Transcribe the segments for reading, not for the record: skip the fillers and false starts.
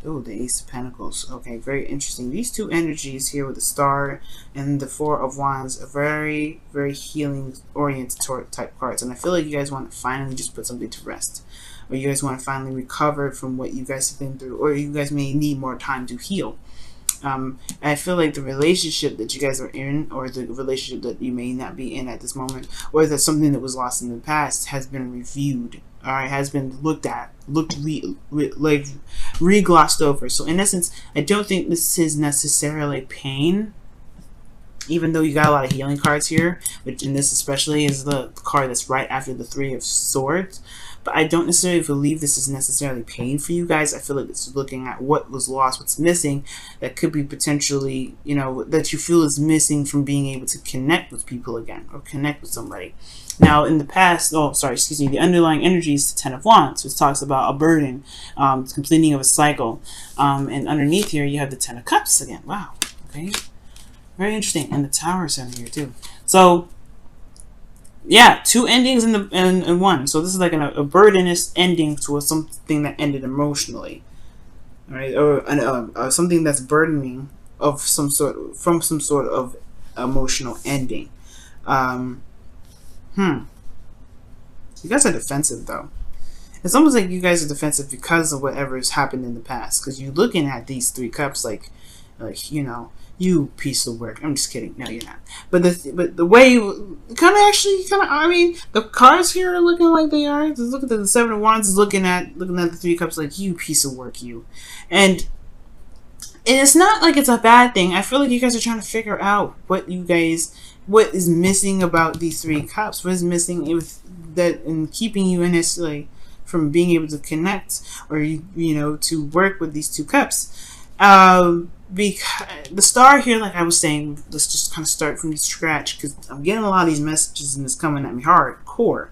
Oh, the Ace of Pentacles. Okay, very interesting. These two energies here with the Star and the Four of Wands are very, very healing oriented type cards. And I feel like you guys want to finally just put something to rest. Or you guys want to finally recover from what you guys have been through. Or you guys may need more time to heal. I feel like the relationship that you guys are in, or the relationship that you may not be in at this moment, or that something that was lost in the past has been reviewed, alright, has been looked at, re-glossed over. So in essence, I don't think this is necessarily pain, even though you got a lot of healing cards here, which in this especially is the card that's right after the Three of Swords. But I don't necessarily believe this is necessarily pain for you guys. I feel like it's looking at what was lost, what's missing, that could be potentially, you know, that you feel is missing from being able to connect with people again, or connect with somebody. Now, in the past, the underlying energy is the Ten of Wands, which talks about a burden, completing of a cycle. And underneath here, you have the Ten of Cups again. Wow. Okay. Very interesting. And the Tower center here, too. So, yeah, two endings in one. So this is like a burdenous ending to something that ended emotionally, all right, or something that's burdening of some sort, from some sort of emotional ending. You guys are defensive though. It's almost like you guys are defensive because of whatever has happened in the past. Because you're looking at these three cups like you know, you piece of work. I'm just kidding. No, you're not. But the way you I mean, the cards here are looking like they are. Just look at the Seven of Wands is looking at the Three Cups like, you piece of work, you. And it's not like it's a bad thing. I feel like you guys are trying to figure out what is missing about these Three Cups. What is missing with that and keeping you in this, like, from being able to connect, or you know, to work with these two cups. Because the Star here, like I was saying, let's just kind of start from scratch, because I'm getting a lot of these messages and it's coming at me hardcore.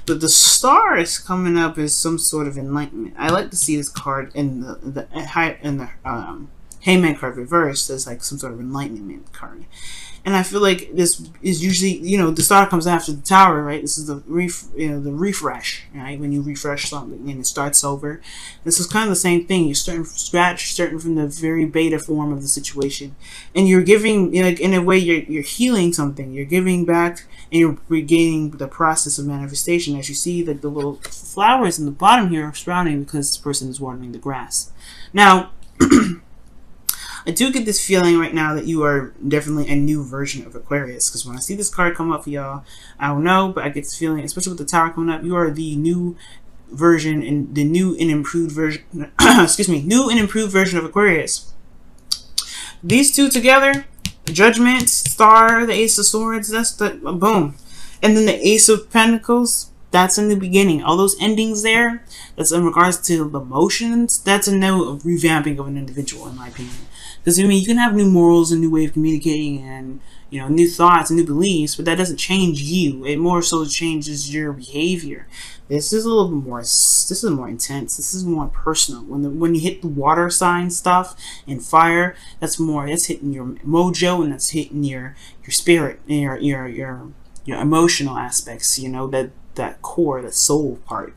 But the Star is coming up as some sort of enlightenment. I like to see this card in the Hangman card reversed as like some sort of enlightenment card. And I feel like this is usually, you know, the Star comes after the Tower, right? This is the the refresh, right? When you refresh something and it starts over. This is kind of the same thing. You're starting from scratch, starting from the very beta form of the situation, and you're giving, you know, in a way, you're healing something. You're giving back, and you're regaining the process of manifestation. As you see, that the little flowers in the bottom here are sprouting because this person is watering the grass. Now. I do get this feeling right now that you are definitely a new version of Aquarius, because when I see this card come up for y'all, I don't know, but I get this feeling, especially with the Tower coming up, you are the new version and the new and improved version excuse me, new and improved version of Aquarius. These two together, Judgment, Star, the Ace of Swords, that's the boom. And then the Ace of Pentacles, that's in the beginning. All those endings there, that's in regards to the emotions, that's a no revamping of an individual, in my opinion. Because, I mean, you can have new morals, a new way of communicating, and, you know, new thoughts and new beliefs, but that doesn't change you. It more so changes your behavior. This is a little bit more, this is more intense. This is more personal. When you hit the water sign stuff and fire, that's hitting your mojo, and that's hitting your spirit, and your emotional aspects, you know, that core, that soul part.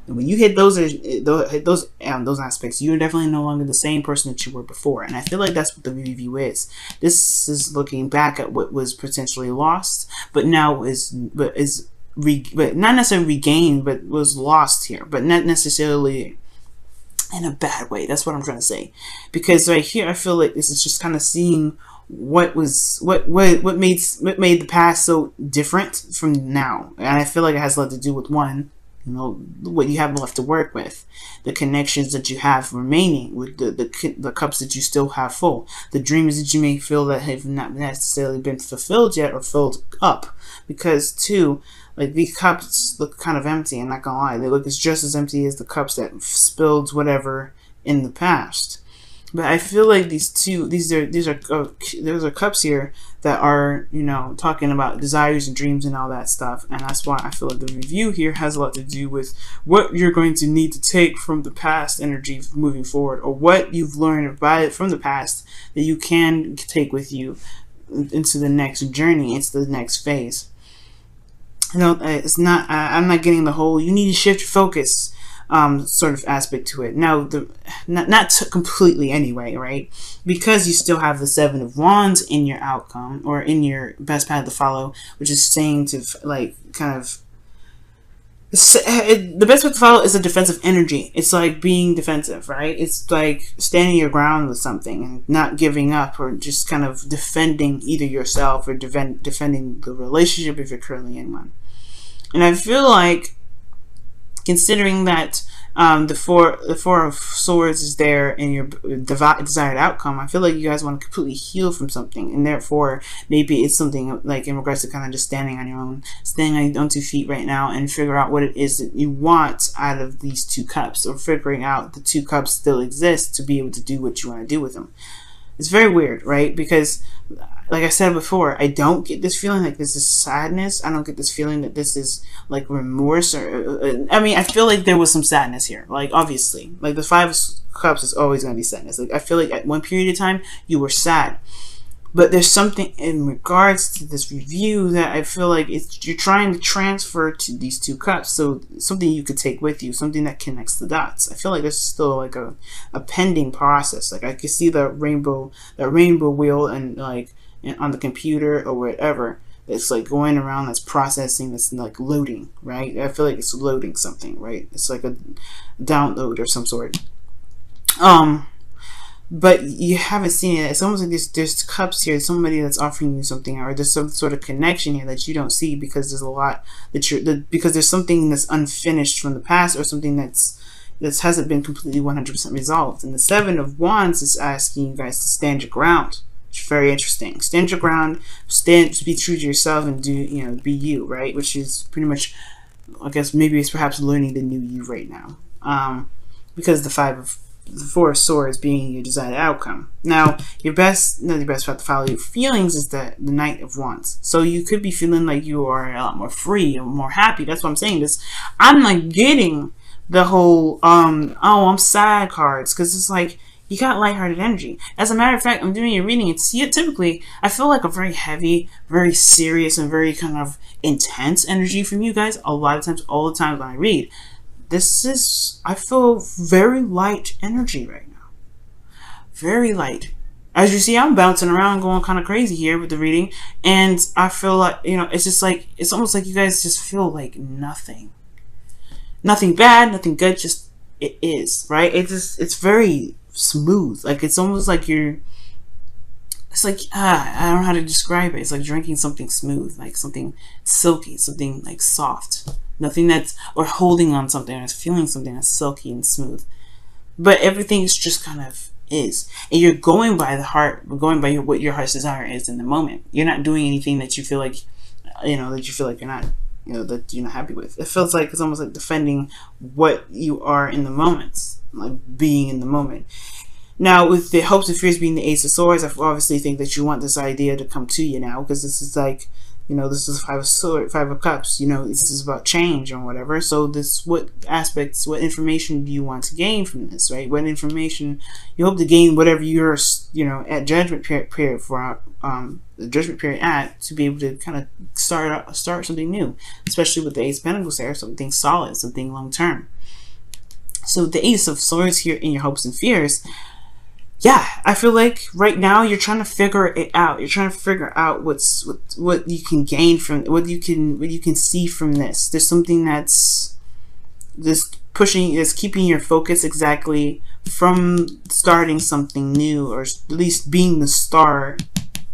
And when you hit those aspects, you're definitely no longer the same person that you were before. And I feel like that's what the review is. This is looking back at what was potentially lost, but now but not necessarily regained, but was lost here, but not necessarily in a bad way. That's what I'm trying to say. Because right here, I feel like this is just kind of seeing what made the past so different from now. And I feel like it has a lot to do with, one, you know, what you have left to work with, the connections that you have remaining with the cups that you still have full, the dreams that you may feel that have not necessarily been fulfilled yet or filled up. Because two, like, these cups look kind of empty. I'm not gonna lie, they look just as empty as the cups that spilled whatever in the past. But I feel like these are cups here that are, you know, talking about desires and dreams and all that stuff. And that's why I feel like the review here has a lot to do with what you're going to need to take from the past energy moving forward, or what you've learned from the past that you can take with you into the next journey, into the next phase. You know, it's not, I'm not getting the whole, you need to shift your focus. sort of aspect to it. Now, not completely anyway, right? Because you still have the Seven of Wands in your outcome, or in your best path to follow, which is saying to, like, kind of, the best way to follow is a defensive energy. It's like being defensive, right? It's like standing your ground with something and not giving up, or just kind of defending either yourself or defending the relationship if you're currently in one. And I feel like, considering that the four of swords is there in your desired outcome, I feel like you guys want to completely heal from something, and therefore maybe it's something like in regards to kind of just standing on your own 2 feet right now, and figure out what it is that you want out of these 2 cups, or figuring out the 2 cups still exist to be able to do what you want to do with them. It's very weird, right? Because, like I said before, I don't get this feeling like this is sadness. I don't get this feeling that this is like remorse, or I mean, I feel like there was some sadness here. Like, obviously, like the 5 of Cups is always going to be sadness. Like, I feel like at one period of time you were sad, but there's something in regards to this review that I feel like you're trying to transfer to these 2 cups. So something you could take with you, something that connects the dots. I feel like there's still like a pending process. Like, I could see the rainbow wheel, and like on the computer or whatever, it's like going around, that's processing, that's like loading, right? I feel like it's loading something, right? It's like a download or some sort. But you haven't seen it. It's almost like there's cups here, somebody that's offering you something, or there's some sort of connection here that you don't see, because there's a lot that because there's something that's unfinished from the past, or something that hasn't been completely 100% resolved. And the 7 of Wands is asking you guys to stand your ground. It's very interesting. Stand your ground, be true to yourself, and be you, right? Which is pretty much, I guess, maybe it's perhaps learning the new you right now. Because the 4 of Swords being your desired outcome. Now, your best path to follow your feelings is the Knight of Wands. So you could be feeling like you are a lot more free or more happy. That's what I'm saying. I'm like getting the whole oh, I'm sad cards, because it's like you got lighthearted energy. As a matter of fact, I'm doing a reading, and typically I feel like a very heavy, very serious, and very kind of intense energy from you guys. A lot of times, all the time when I read. I feel very light energy right now. Very light. As you see, I'm bouncing around, going kind of crazy here with the reading, and I feel like, it's just like, it's almost like you guys just feel like nothing. Nothing bad, nothing good, just it is, right? It's very smooth. Like, it's almost like it's like, I don't know how to describe it. It's like drinking something smooth, like something silky, something like soft. Nothing or holding on something, or feeling something that's silky and smooth. But everything is just kind of is. And you're going by the heart, what your heart's desire is in the moment. You're not doing anything that you feel like, you're not, that you're not happy with. It feels like it's almost like defending what you are in the moment, like being in the moment. Now, with the hopes and fears being the Ace of Swords, I obviously think that you want this idea to come to you now, because this is like, this is Five of Cups. This is about change or whatever. So what information do you want to gain from this, right? What information you hope to gain, whatever you're, at judgment period for the judgment period to be able to kind of start something new, especially with the Ace of Pentacles there, something solid, something long term. So the Ace of Swords here in your hopes and fears. Yeah, I feel like right now you're trying to figure it out. You're trying to figure out what you can gain from, what you can see from this. There's something that's keeping your focus exactly from starting something new, or at least being the star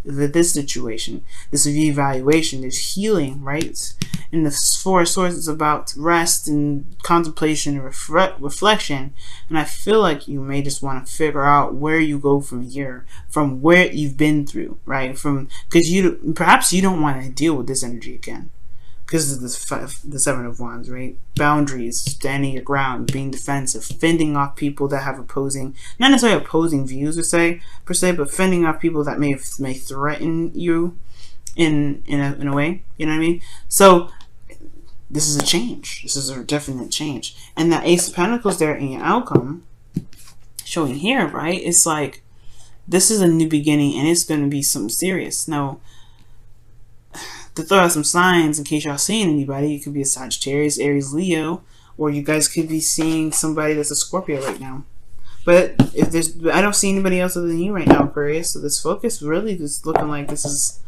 of this situation, this reevaluation, this healing, right? And the Four of Swords is about rest and contemplation and reflection. And I feel like you may just want to figure out where you go from here, from where you've been through, right? Because perhaps you don't want to deal with this energy again, because of the Seven of Wands, right? Boundaries, standing your ground, being defensive, fending off people that have not necessarily opposing views per se, but fending off people that may threaten you in a way. You know what I mean? So this is a change. This is a definite change. And that Ace of Pentacles there in your outcome, showing here, right? It's like, this is a new beginning, and it's going to be something serious. Now, to throw out some signs in case y'all seeing anybody, it could be a Sagittarius, Aries, Leo, or you guys could be seeing somebody that's a Scorpio right now. But if there's, I don't see anybody else other than you right now, Aquarius. So this focus really is looking like this is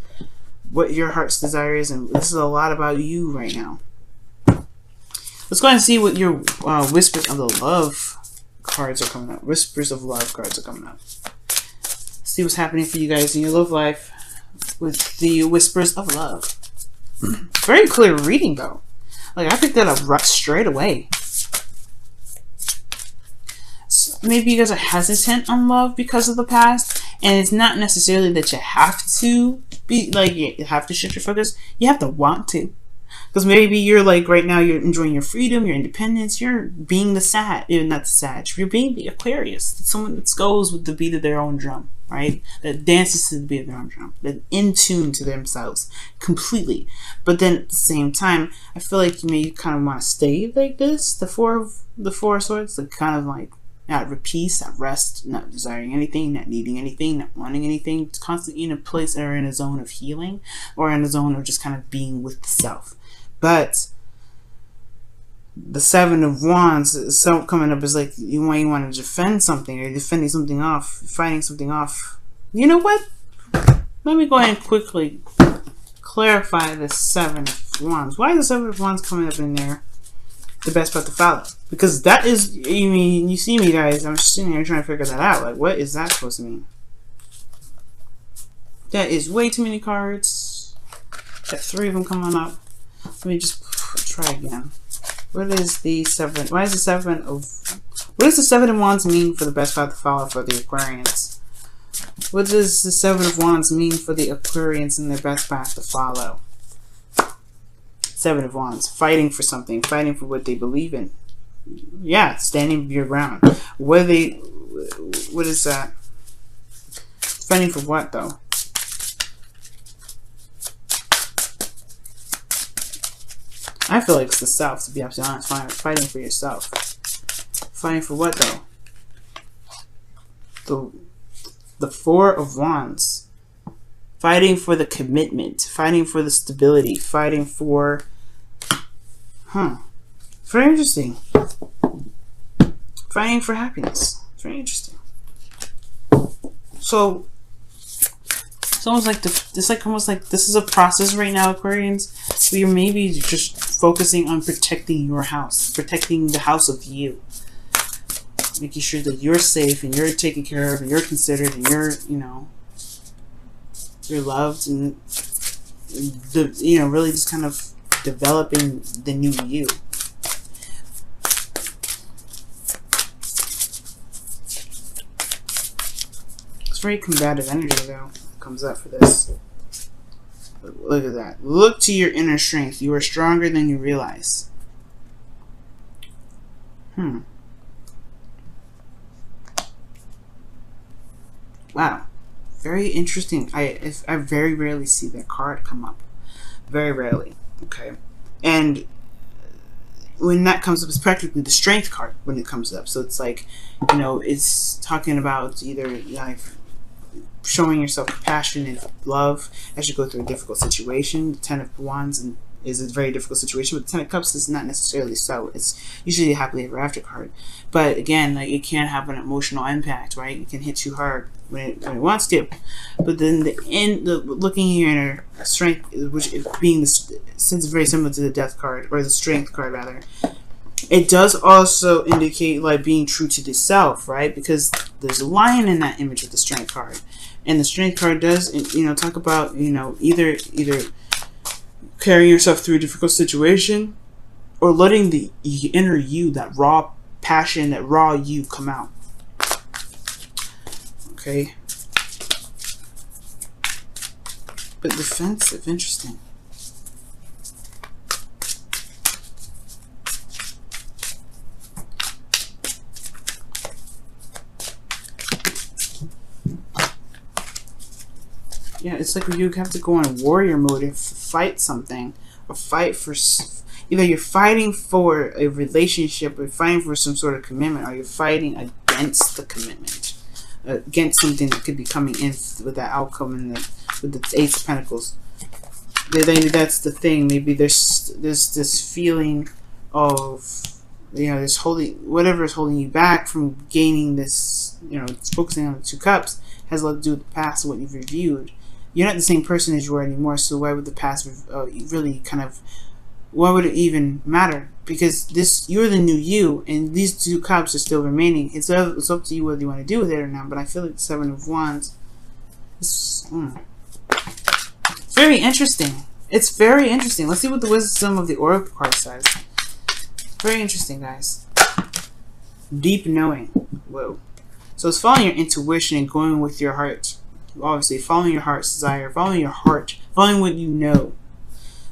what your heart's desire is, and this is a lot about you right now. Let's go ahead and see what your Whispers of the Love cards are coming up. Whispers of Love cards are coming up. See what's happening for you guys in your love life with the Whispers of Love. Very clear reading, though. Like, I picked that up straight away. So maybe you guys are hesitant on love because of the past, and it's not necessarily that you have to be, like, you have to shift your focus. You have to want to. Because maybe you're like, right now, you're enjoying your freedom, your independence, you're being the Sag, not the Sag, you're being the Aquarius. It's someone that goes with the beat of their own drum, right? That dances to the beat of their own drum. That in tune to themselves completely. But then at the same time, I feel like you may kind of want to stay like this, the Four of Swords, like kind of like at peace, at rest, not desiring anything, not needing anything, not wanting anything. It's constantly in a place or in a zone of healing, or in a zone of just kind of being with the self. But the Seven of Wands is coming up is like you might want to defend something, or you're defending something off, fighting something off. You know what? Let me go ahead and quickly clarify the Seven of Wands. Why is the Seven of Wands coming up in there? The best path to follow. Because that is, you see me, guys, I'm just sitting here trying to figure that out. Like, what is that supposed to mean? That is way too many cards. Got 3 of them coming up. Let me just try again. What is the Seven? Why is the Seven of? What does the Seven of Wands mean for the best path to follow for the Aquarians? What does the Seven of Wands mean for the Aquarians and their best path to follow? Seven of Wands, fighting for something, fighting for what they believe in. Yeah, standing your ground. What is that? Fighting for what, though? I feel like it's the self, to be absolutely honest. Fighting for yourself. Fighting for what, though? The Four of Wands. Fighting for the commitment. Fighting for the stability. Fighting for... Very interesting. Fighting for happiness. Very interesting. So... It's almost like this is a process right now, Aquarians. Where you're maybe just focusing on protecting your house, protecting the house of you, making sure that you're safe and you're taken care of and you're considered and you're, you're loved, and really just kind of developing the new you. It's very combative energy, though. Comes up for this. Look at that. Look to your inner strength. You are stronger than you realize. Wow. Very interesting. I very rarely see that card come up. Very rarely. Okay. And when that comes up, it's practically the strength card when it comes up. So it's like, it's talking about either like showing yourself compassion and love as you go through a difficult situation. The Ten of Wands is a very difficult situation, but the Ten of Cups is not necessarily so. It's usually a happily ever after card. But again, like, it can have an emotional impact, right? It can hit you hard when it wants to. But then looking here in her strength, which being since it's very similar to the Death card, or the Strength card rather, it does also indicate like being true to the self, right? Because there's a lion in that image of the Strength card. And the Strength card does, talk about, either carrying yourself through a difficult situation, or letting the inner you, that raw passion, that raw you come out. Okay. But defensive, interesting. Yeah, it's like you have to go on warrior mode and fight something, or fight for, either you're fighting for a relationship, or fighting for some sort of commitment, or you're fighting against the commitment, against something that could be coming in with that outcome with the Ace of Pentacles. Maybe that's the thing. Maybe there's this feeling of this holding, whatever is holding you back from gaining this, it's focusing on the Two Cups, has a lot to do with the past and what you've reviewed. You're not the same person as you were anymore, so why would the past really kind of, why would it even matter? Because you're the new you, and these Two Cups are still remaining. It's up to you whether you want to do with it or not, but I feel like the Seven of Wands is very interesting. It's very interesting. Let's see what the wisdom of the Oracle card says. Very interesting, guys. Deep knowing. Whoa. So it's following your intuition and going with your heart. Obviously, following your heart's desire, following your heart, following what you know.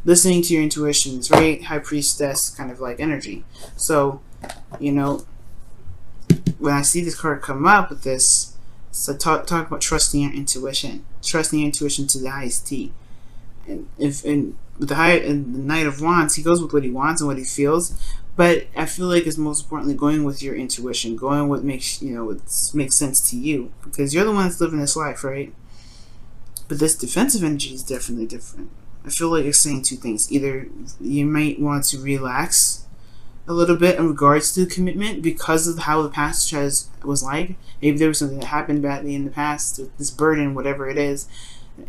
Listening to your intuition. It's very High Priestess kind of like energy. So, when I see this card come up with this, so talk about trusting your intuition. Trusting your intuition to the highest T. And with the Knight of Wands, he goes with what he wants and what he feels, but I feel like it's most importantly going with your intuition, going what makes what makes sense to you, because you're the one that's living this life, right? But this defensive energy is definitely different. I feel like it's saying two things. Either you might want to relax a little bit in regards to the commitment because of how the past was like. Maybe there was something that happened badly in the past, this burden, whatever it is,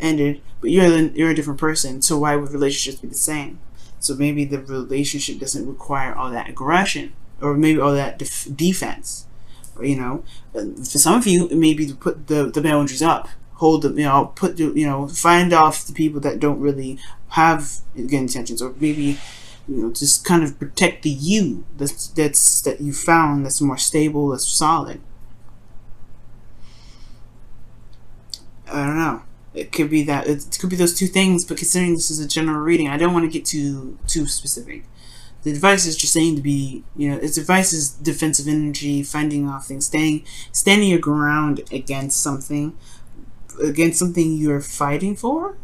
ended, but you're a different person, so why would relationships be the same? So maybe the relationship doesn't require all that aggression, or maybe all that defense, or, for some of you it may be to put the boundaries up, hold them, find off the people that don't really have good intentions, or maybe just kind of protect the you that you found that's more stable, that's solid. I don't know. It could be that. It could be those two things, but considering this is a general reading, I don't want to get too specific. The advice is just saying to be, its advice is defensive energy, finding off things, standing your ground against something you're fighting for,